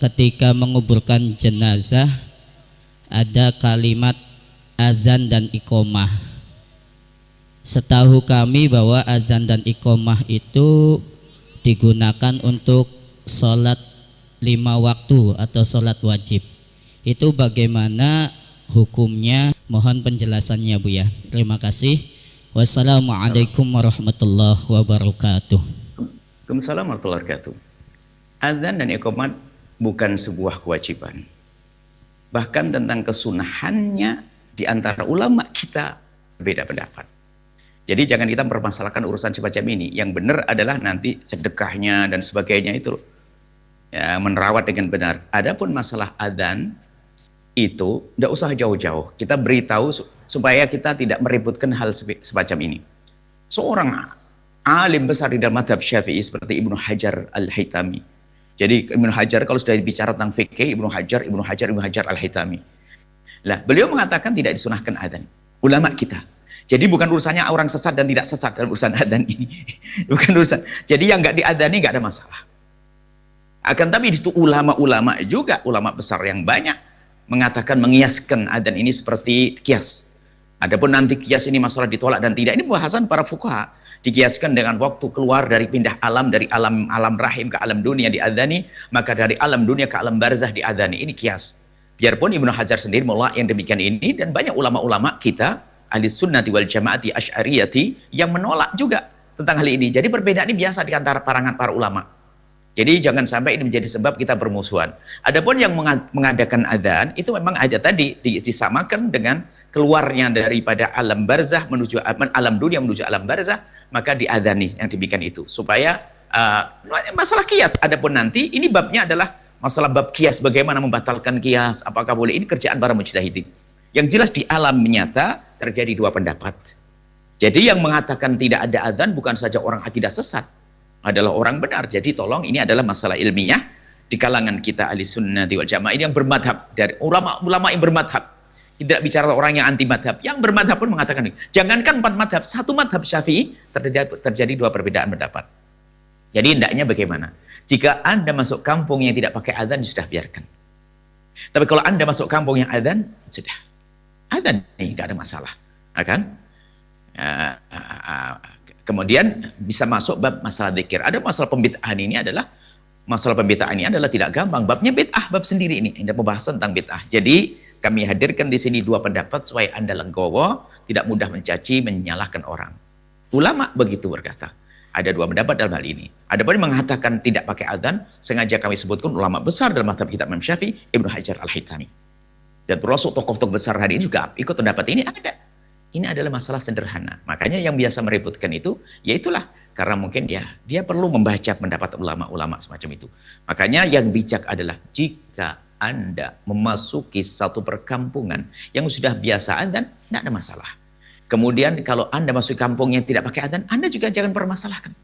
ketika menguburkan jenazah ada kalimat azan dan iqomah. Setahu kami bahwa azan dan iqomah itu digunakan untuk sholat 5 waktu atau sholat wajib. Itu bagaimana hukumnya? Mohon penjelasannya Bu ya. Terima kasih. Wassalamualaikum warahmatullahi wabarakatuh. Waalaikumsalam warahmatullahi wabarakatuh. Azan dan iqamat bukan sebuah kewajiban. Bahkan tentang kesunahannya di antara ulama kita berbeda pendapat. Jadi jangan kita mempermasalahkan urusan semacam ini. Yang benar adalah nanti sedekahnya dan sebagainya itu ya, menerawat dengan benar. Adapun masalah azan itu tidak usah jauh-jauh. Kita beritahu supaya kita tidak meributkan hal semacam ini. Seorang alim besar di dalam mazhab Syafi'i seperti Ibnu Hajar Al-Haytami. Jadi Ibnu Hajar kalau sudah bicara tentang fikih, Ibnu Hajar Al-Haytami. Lah, beliau mengatakan tidak disunahkan adzan. Ulama kita. Jadi bukan urusannya orang sesat dan tidak sesat dalam urusan adzan ini. Bukan urusan. Jadi yang nggak diadzani nggak ada masalah. Akan tapi di situ ulama-ulama juga, ulama besar yang banyak mengatakan mengiaskan adzan ini seperti kias. Adapun nanti kias ini masalah ditolak dan tidak, ini bahasan para fuqaha. Dikiaskan dengan waktu keluar dari pindah alam, dari alam rahim ke alam dunia diadzani, maka dari alam dunia ke alam barzah diadzani. Ini kias. Biarpun Ibnu Hajar sendiri menolak yang demikian ini, dan banyak ulama-ulama kita ahli sunnati wal jamaati asy'ariyati yang menolak juga tentang hal ini. Jadi perbedaan ini biasa di antara karangan para ulama. Jadi jangan sampai ini menjadi sebab kita bermusuhan. Adapun yang mengadakan adzan itu memang aja tadi disamakan dengan keluarnya daripada alam barzah menuju alam dunia menuju alam barzah, maka diadzani yang demikian itu supaya masalah kias. Adapun nanti ini babnya adalah masalah bab kias, bagaimana membatalkan kias, apakah boleh, ini kerjaan para mujtahidin. Yang jelas di alam nyata terjadi dua pendapat. Jadi yang mengatakan tidak ada adzan bukan saja orang akidah sesat, adalah orang benar. Jadi tolong, ini adalah masalah ilmiah di kalangan kita ahli sunnati wal jamaah ini yang bermadhab, dari ulama-ulama yang bermadhab. Tidak bicara orang yang anti madhab, yang bermadhab pun mengatakan ini. Jangankan 4 madhab, 1 madhab Syafi'i terjadi 2 perbedaan pendapat. Jadi hendaknya bagaimana? Jika Anda masuk kampung yang tidak pakai adzan, sudah biarkan. Tapi kalau Anda masuk kampung yang adzan, sudah. Adzan ini tidak ada masalah. Akan? Kemudian bisa masuk bab masalah zikir. Ada masalah pembid'ahan ini adalah, masalah pembid'ahan ini adalah tidak gampang. Babnya bid'ah, bab sendiri ini. Ada pembahasan tentang bid'ah. Jadi kami hadirkan di sini 2 pendapat supaya Anda legowo, tidak mudah mencaci, menyalahkan orang. Ulama begitu berkata. Ada 2 pendapat dalam hal ini. Ada pun yang mengatakan tidak pakai adzan, sengaja kami sebutkan ulama besar dalam mazhab kitab Imam Syafi'i, Ibnu Hajar Al-Haytami. Dan termasuk tokoh-tokoh besar hari ini juga ikut pendapat ini ada. Ini adalah masalah sederhana. Makanya yang biasa meributkan itu, ya itulah. Karena mungkin ya dia perlu membaca pendapat ulama-ulama semacam itu. Makanya yang bijak adalah jika Anda memasuki satu perkampungan yang sudah biasa adzan, tidak ada masalah. Kemudian kalau Anda masuk kampung yang tidak pakai adzan, Anda juga jangan permasalahkan.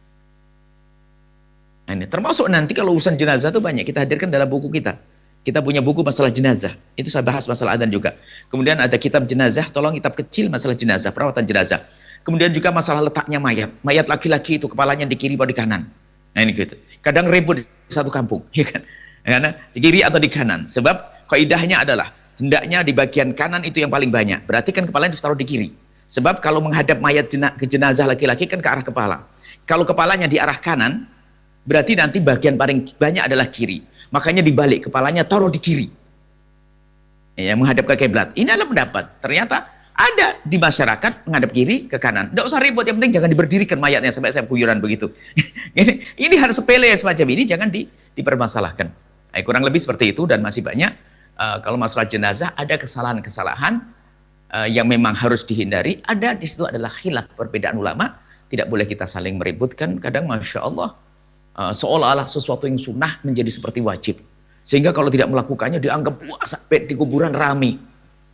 Nah, ini termasuk nanti kalau urusan jenazah itu banyak kita hadirkan dalam buku kita. Kita punya buku masalah jenazah. Itu saya bahas masalah adzan juga. Kemudian ada kitab jenazah, tolong kitab kecil masalah jenazah, perawatan jenazah. Kemudian juga masalah letaknya mayat. Mayat laki-laki itu kepalanya di kiri atau di kanan. Nah ini gitu. Kadang ribut di satu kampung, ya kan? Karena di kiri atau di kanan. Sebab kaidahnya adalah hendaknya di bagian kanan itu yang paling banyak. Berarti kan kepalanya ditaruh di kiri. Sebab kalau menghadap mayat ke jenazah laki-laki kan ke arah kepala. Kalau kepalanya di arah kanan, berarti nanti bagian paling banyak adalah kiri. Makanya dibalik, kepalanya taruh di kiri. Ya, menghadap ke kiblat. Ini adalah pendapat. Ternyata ada di masyarakat menghadap kiri ke kanan. Tidak usah ribut, yang penting jangan diberdirikan mayatnya sampai saya kuyuran begitu. Ini harus sepele semacam ini, jangan dipermasalahkan. Nah, kurang lebih seperti itu, dan masih banyak. Kalau masalah jenazah ada kesalahan-kesalahan yang memang harus dihindari. Ada di situ adalah khilaf perbedaan ulama. Tidak boleh kita saling meributkan. Kadang masya Allah seolah-olah sesuatu yang sunnah menjadi seperti wajib. Sehingga kalau tidak melakukannya dianggap wah sampai di kuburan rame.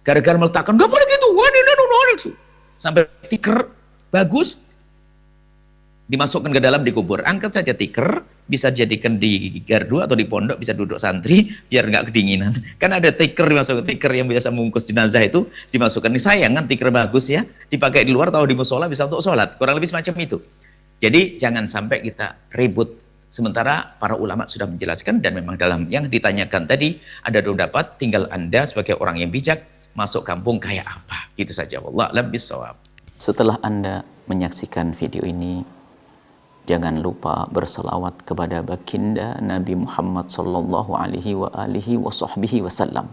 Gara-gara meletakkan nggak boleh gitu. Sampai tikar bagus dimasukkan ke dalam dikubur. Angkat saja tikar, bisa jadikan di gardu atau di pondok, bisa duduk santri biar nggak kedinginan. Kan ada tikar dimasukkan, tikar yang biasa membungkus jenazah itu dimasukkan. Ini sayang kan tikar bagus ya, dipakai di luar atau di musola bisa untuk sholat. Kurang lebih semacam itu. Jadi jangan sampai kita ribut Sementara para ulama sudah menjelaskan, dan memang dalam yang ditanyakan tadi ada dua pendapat, tinggal Anda sebagai orang yang bijak masuk kampung kayak apa. Itu saja. Wallahu a'lam bishawab. Setelah Anda menyaksikan video ini, jangan lupa berselawat kepada baginda Nabi Muhammad sallallahu alaihi wa alihi wasallam.